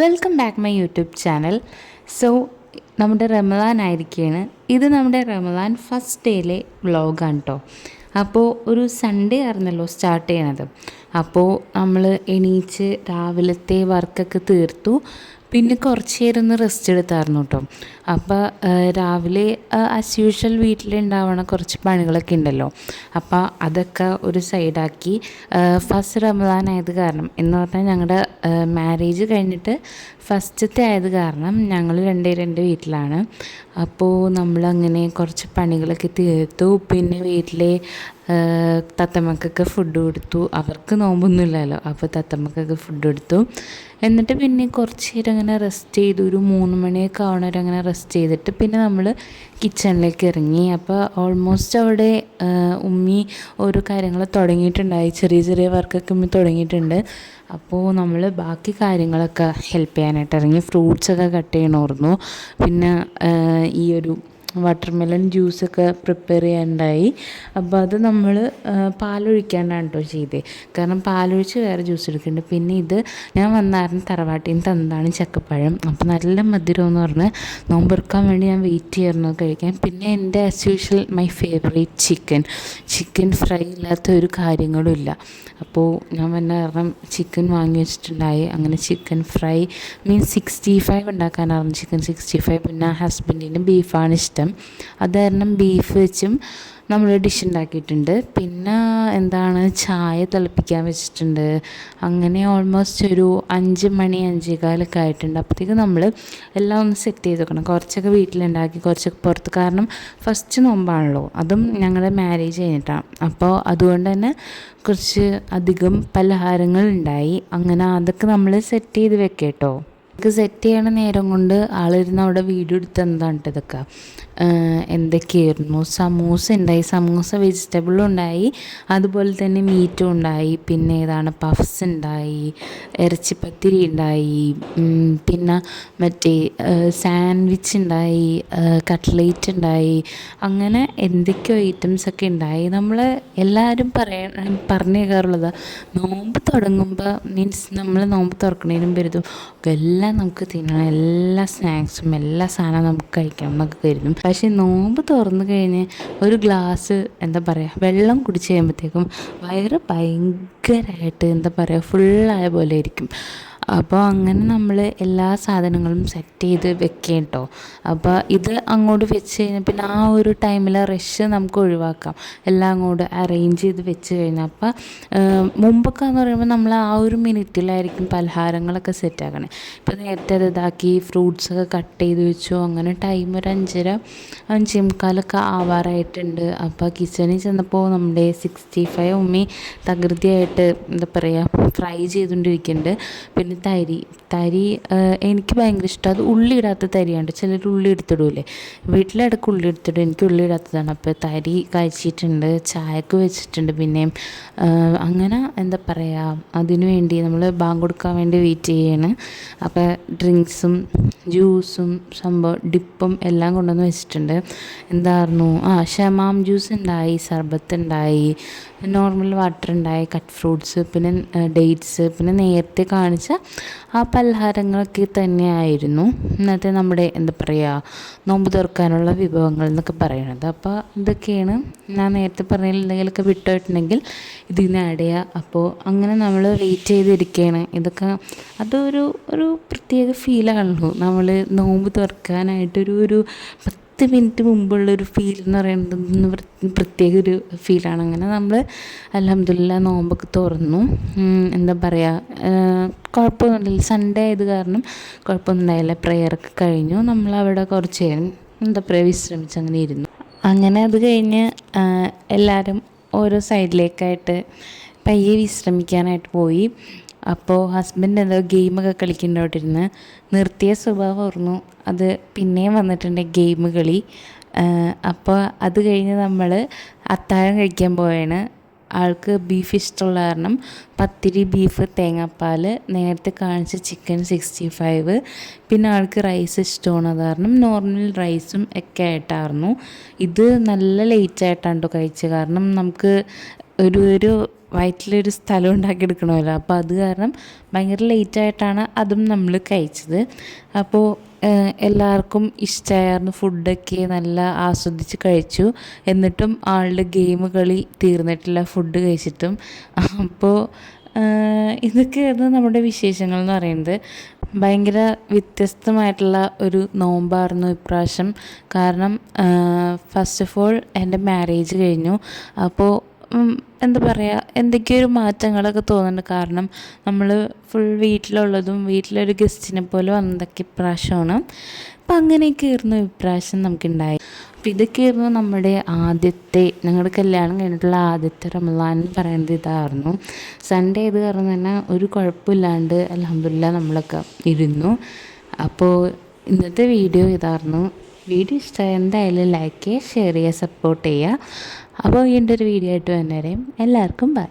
Welcome back my YouTube channel. So നമ്മുടെ റമദാൻ ആയിരിക്കുകയാണ്. ഇത് നമ്മുടെ റമദാൻ ഫസ്റ്റ് ഡേയിലെ വ്ളോഗാണ് കേട്ടോ. അപ്പോൾ ഒരു സൺഡേ ആയിരുന്നല്ലോ സ്റ്റാർട്ട് ചെയ്യണത്. അപ്പോൾ നമ്മൾ എണീച്ച് രാവിലത്തെ വർക്കൊക്കെ തീർത്തു. പിന്നെ കുറച്ച് നേരം ഒന്ന് റെസ്റ്റ് എടുത്തായിരുന്നു കേട്ടോ. അപ്പോൾ രാവിലെ ആസ് യൂഷ്വൽ വീട്ടിലുണ്ടാവണ കുറച്ച് പണികളൊക്കെ ഉണ്ടല്ലോ. അപ്പോൾ അതൊക്കെ ഒരു സൈഡാക്കി ഫസ്റ്റ് റമദാൻ ആയത് കാരണം എന്ന് പറഞ്ഞാൽ ഞങ്ങളുടെ മാരേജ് കഴിഞ്ഞിട്ട് ഫസ്റ്റത്തെ ആയത് കാരണം ഞങ്ങൾ രണ്ട് വീട്ടിലാണ്. അപ്പോൾ നമ്മളങ്ങനെ കുറച്ച് പണികളൊക്കെ തീർത്തു. പിന്നെ വീട്ടിലെ തത്തമ്മക്കൊക്കെ ഫുഡ് കൊടുത്തു. അവർക്ക് നോമ്പൊന്നുമില്ലല്ലോ, അപ്പോൾ തത്തമ്മക്കൊക്കെ ഫുഡ് കൊടുത്തു. എന്നിട്ട് പിന്നെ കുറച്ച് നേരം അങ്ങനെ റെസ്റ്റ് ചെയ്തു. ഒരു 3 മണിയൊക്കെ ആവണവരെ അങ്ങനെ റെസ്റ്റ് ചെയ്തിട്ട് പിന്നെ നമ്മൾ കിച്ചണിലേക്ക് ഇറങ്ങി. അപ്പോൾ ഓൾമോസ്റ്റ് അവിടെ ഉമ്മി ഓരോ കാര്യങ്ങൾ തുടങ്ങിയിട്ടുണ്ടായി. ചെറിയ ചെറിയ വർക്കൊക്കെ ഉമ്മി തുടങ്ങിയിട്ടുണ്ട്. അപ്പോൾ നമ്മൾ ബാക്കി കാര്യങ്ങളൊക്കെ ഹെൽപ്പ് ചെയ്യാനായിട്ട് ഇറങ്ങി. ഫ്രൂട്ട്സൊക്കെ കട്ട് ചെയ്യണമായിരുന്നു. പിന്നെ ഈ ഒരു വാട്ടർമെലൺ ജ്യൂസൊക്കെ പ്രിപ്പയർ ചെയ്യാനുണ്ടായി. അപ്പോൾ അത് നമ്മൾ പാലൊഴിക്കാണ്ടാണ് കേട്ടോ ചെയ്തത്. കാരണം പാലൊഴിച്ച് വേറെ ജ്യൂസ് എടുക്കുന്നുണ്ട്. പിന്നെ ഇത് ഞാൻ വന്നായിരുന്നു തറവാട്ടിൽ നിന്ന് തന്നതാണ് ചക്കപ്പഴം. അപ്പോൾ നല്ല മധുരം എന്ന് പറഞ്ഞ് നോമ്പെടുക്കാൻ വേണ്ടി ഞാൻ വെയിറ്റ് ചെയ്യായിരുന്നു കഴിക്കാൻ. പിന്നെ എൻ്റെ as usual my favourite chicken fry ഇല്ലാത്ത ഒരു കാര്യങ്ങളും ഇല്ല. അപ്പോൾ ഞാൻ വന്ന കാരണം ചിക്കൻ വാങ്ങി വെച്ചിട്ടുണ്ടായി. അങ്ങനെ ചിക്കൻ ഫ്രൈ മീൻസ് 65 ഉണ്ടാക്കാനായിരുന്നു. ചിക്കൻ 65. പിന്നെ ഹസ്ബൻഡിന് ബീഫാണ് ഇഷ്ടം. അത് കാരണം ബീഫ് വെച്ചും നമ്മൾ ഡിഷ് ഉണ്ടാക്കിയിട്ടുണ്ട്. പിന്നെ എന്താണ്, ചായ തിളപ്പിക്കാൻ വെച്ചിട്ടുണ്ട്. അങ്ങനെ ഓൾമോസ്റ്റ് ഒരു 5 മണി 5:15 ആയിട്ടുണ്ട്. അപ്പോഴത്തേക്ക് നമ്മൾ എല്ലാം ഒന്ന് സെറ്റ് ചെയ്ത് വെക്കണം. കുറച്ചൊക്കെ വീട്ടിലുണ്ടാക്കി, കുറച്ചൊക്കെ പുറത്ത്. കാരണം ഫസ്റ്റ് നോമ്പാണല്ലോ, അതും ഞങ്ങളുടെ മാരേജ് കഴിഞ്ഞിട്ടാണ്. അപ്പോൾ അതുകൊണ്ട് തന്നെ കുറച്ച് അധികം പലഹാരങ്ങൾ ഉണ്ടായി. അങ്ങനെ അതൊക്കെ നമ്മൾ സെറ്റ് ചെയ്ത് വെക്കാം കേട്ടോ. സെറ്റ് ചെയ്യണ നേരം കൊണ്ട് ആളിരുന്ന് അവിടെ വീഡിയോ എടുത്ത് എന്താണ് ഇതൊക്കെ എന്തൊക്കെയായിരുന്നു. സമൂസ ഉണ്ടായി, സമൂസ വെജിറ്റബിളും ഉണ്ടായി, അതുപോലെ തന്നെ മീറ്റും ഉണ്ടായി. പിന്നെ ഏതാണ് പഫ്സ് ഉണ്ടായി, ഇറച്ചിപ്പത്തിരി ഉണ്ടായി, പിന്നെ മറ്റേ സാൻഡ്വിച്ച് ഉണ്ടായി, കട്ട്ലേറ്റ് ഉണ്ടായി. അങ്ങനെ എന്തൊക്കെയോ ഐറ്റംസൊക്കെ ഉണ്ടായി. നമ്മൾ എല്ലാവരും പറഞ്ഞു കേൾക്കാറുള്ളത് നോമ്പ് തുടങ്ങുമ്പോൾ മീൻസ് നമ്മൾ നോമ്പ് തുറക്കണതിനും വരുതും എല്ലാം നമുക്ക് തിന്നണം, എല്ലാ സ്നാക്സും എല്ലാ സാധനവും നമുക്ക് കഴിക്കണം എന്നൊക്കെ കരുതും. പക്ഷേ നോമ്പ് തുറന്നു കഴിഞ്ഞ് ഒരു ഗ്ലാസ് എന്താ പറയുക വെള്ളം കുടിച്ച് കഴിയുമ്പോഴത്തേക്കും വയറ് ഭയങ്കരമായിട്ട് എന്താ പറയുക ഫുള്ളായ പോലെ ഇരിക്കും. അപ്പോൾ അങ്ങനെ നമ്മൾ എല്ലാ സാധനങ്ങളും സെറ്റ് ചെയ്ത് വെക്കുക കേട്ടോ. അപ്പോൾ ഇത് അങ്ങോട്ട് വെച്ച് കഴിഞ്ഞാൽ പിന്നെ ആ ഒരു ടൈമിൽ റഷ് നമുക്ക് ഒഴിവാക്കാം. എല്ലാം അങ്ങോട്ട് അറേഞ്ച് ചെയ്ത് വെച്ച് കഴിഞ്ഞാൽ. അപ്പോൾ മുമ്പൊക്കെ എന്ന് പറയുമ്പോൾ നമ്മൾ ആ ഒരു മിനിറ്റിലായിരിക്കും പലഹാരങ്ങളൊക്കെ സെറ്റാക്കണേ. ഇപ്പോൾ നേരത്തെ അത് ഇതാക്കി ഫ്രൂട്ട്സൊക്കെ കട്ട് ചെയ്ത് വെച്ചു. അങ്ങനെ ടൈം ഒരു 5:30 5:45 ആവാറായിട്ടുണ്ട്. അപ്പോൾ കിച്ചണിൽ ചെന്നപ്പോൾ നമ്മുടെ 65 ഉമ്മി തകൃതിയായിട്ട് എന്താ പറയുക ഫ്രൈ ചെയ്തുകൊണ്ടിരിക്കുന്നുണ്ട്. പിന്നെ തരി എനിക്ക് ഭയങ്കര ഇഷ്ടം. അത് ഉള്ളി ഇടാത്ത തരിയാണ്. ചിലർ ഉള്ളി എടുത്തിടൂലേ, വീട്ടിലിടയ്ക്ക് ഉള്ളി എടുത്തിടും. എനിക്ക് ഉള്ളി ഇടാത്തതാണ്. അപ്പോൾ തരി കഴിച്ചിട്ടുണ്ട്, ചായക്ക് വെച്ചിട്ടുണ്ട്. പിന്നെ അങ്ങനെ എന്താ പറയുക അതിനു വേണ്ടി നമ്മൾ ബാങ്ക് കൊടുക്കാൻ വേണ്ടി വെയിറ്റ് ചെയ്യാണ്. അപ്പോൾ ഡ്രിങ്ക്സും ജ്യൂസും സംഭവം ഡിപ്പും എല്ലാം കൊണ്ടുവന്ന് വെച്ചിട്ടുണ്ട്. എന്തായിരുന്നു ഷമാം ജ്യൂസ് ഉണ്ടായി, സർബത്ത് ഉണ്ടായി, നോർമൽ വാട്ടർ ഉണ്ടായി, കട്ട് ഫ്രൂട്ട്സ്, പിന്നെ ഡേറ്റ്സ്, പിന്നെ നേരത്തെ കാണിച്ച ആ പലഹാരങ്ങളൊക്കെ തന്നെയായിരുന്നു ഇന്നത്തെ നമ്മുടെ എന്താ പറയുക നോമ്പ് തുറക്കാനുള്ള വിഭവങ്ങൾ എന്നൊക്കെ പറയുന്നത്. അപ്പോൾ ഇതൊക്കെയാണ് ഞാൻ നേരത്തെ പറഞ്ഞതിൽ എന്തെങ്കിലുമൊക്കെ വിട്ടുപോയിട്ടുണ്ടെങ്കിൽ ഇതിൽ നിന്ന് ആഡ് ചെയ്യുക. അപ്പോൾ അങ്ങനെ നമ്മൾ വെയിറ്റ് ചെയ്തിരിക്കുകയാണ്. ഇതൊക്കെ അതൊരു പ്രത്യേക ഫീലാണല്ലോ. നമ്മൾ നോമ്പ് തുറക്കാനായിട്ടൊരു 10 മിനിറ്റ് മുമ്പുള്ളൊരു ഫീൽ എന്ന് പറയുന്നത് പ്രത്യേക ഒരു ഫീലാണ്. അങ്ങനെ നമ്മൾ അൽഹംദുലില്ലാഹ് നോമ്പൊക്കെ തുറന്നു. എന്താ പറയുക കുഴപ്പമൊന്നുമില്ല. സൺഡേ ആയത് കാരണം കുഴപ്പമൊന്നും ഉണ്ടായില്ല. പ്രെയറൊക്കെ കഴിഞ്ഞു. നമ്മളവിടെ കുറച്ച് നേരം എന്താ പറയുക വിശ്രമിച്ച് അങ്ങനെ ഇരുന്നു. അങ്ങനെ അത് കഴിഞ്ഞ് എല്ലാവരും ഓരോ സൈഡിലേക്കായിട്ട് പയ്യെ വിശ്രമിക്കാനായിട്ട് പോയി. അപ്പോൾ ഹസ്ബൻഡ് എന്തോ ഗെയിമൊക്കെ കളിക്കുന്നുണ്ടായിട്ടിരുന്ന് നിർത്തിയ സ്വഭാവമായിരുന്നു. അത് പിന്നെയും വന്നിട്ടുണ്ട് ഗെയിം കളി. അപ്പോൾ അത് കഴിഞ്ഞ് നമ്മൾ അത്താഴം കഴിക്കാൻ പോയാണ്. ആൾക്ക് ബീഫ് ഇഷ്ടമുള്ള കാരണം പത്തിരി, ബീഫ്, തേങ്ങാപ്പാൽ, നേരത്തെ കാണിച്ച ചിക്കൻ 65, പിന്നെ ആൾക്ക് റൈസ് ഇഷ്ടമാണ് കാരണം നോർമൽ റൈസും ഒക്കെ ആയിട്ടായിരുന്നു. ഇത് നല്ല ലേറ്റായിട്ടാണ് കേട്ടോ കഴിച്ചത്. കാരണം നമുക്ക് ഒരു വയറ്റിലൊരു സ്ഥലം ഉണ്ടാക്കിയെടുക്കണമല്ലോ. അപ്പോൾ അത് കാരണം ഭയങ്കര ലേറ്റായിട്ടാണ് അതും നമ്മൾ കഴിച്ചത്. അപ്പോൾ എല്ലാവർക്കും ഇഷ്ടമായിരുന്നു. ഫുഡൊക്കെ നല്ല ആസ്വദിച്ച് കഴിച്ചു. എന്നിട്ടും ആളുടെ ഗെയിം കളി തീർന്നിട്ടില്ല ഫുഡ് കഴിച്ചിട്ടും. അപ്പോൾ ഇതൊക്കെയായിരുന്നു നമ്മുടെ വിശേഷങ്ങൾ എന്ന് പറയുന്നത്. ഭയങ്കര വ്യത്യസ്തമായിട്ടുള്ള ഒരു നോമ്പായിരുന്നു ഇപ്രാവശ്യം. കാരണം ഫസ്റ്റ് ഓഫ് ഓൾ എൻ്റെ മാരേജ് കഴിഞ്ഞു. അപ്പോൾ എന്താ പറയുക, എന്തൊക്കെയോ ഒരു മാറ്റങ്ങളൊക്കെ തോന്നുന്നുണ്ട്. കാരണം നമ്മൾ ഫുൾ വീട്ടിലുള്ളതും വീട്ടിലൊരു ഗസ്റ്റിനെ പോലെ വന്നതൊക്കെ ഇപ്രാവശ്യമാണ്. അപ്പം അങ്ങനെയൊക്കെ ആയിരുന്നു ഇപ്രാവശ്യം നമുക്കുണ്ടായി. അപ്പം ഇതൊക്കെയായിരുന്നു നമ്മുടെ ആദ്യത്തെ, ഞങ്ങളുടെ കല്യാണം കഴിഞ്ഞിട്ടുള്ള ആദ്യത്തെ റമദാൻ എന്ന് പറയുന്നത് ഇതായിരുന്നു. സൺഡേ ഇത് കാരണം തന്നെ ഒരു കുഴപ്പമില്ലാണ്ട് അൽഹംദുലില്ലാ നമ്മളൊക്കെ ഇരുന്നു. അപ്പോൾ ഇന്നത്തെ വീഡിയോ ഇതായിരുന്നു. വീഡിയോ ഇഷ്ടമായി എന്തായാലും ലൈക്ക് ചെയ്യുക, ഷെയർ ചെയ്യുക, സപ്പോർട്ട് ചെയ്യുക. അപ്പോൾ വീണ്ടും ഒരു വീഡിയോ ആയിട്ട് വന്നേരം എല്ലാവർക്കും ബൈ.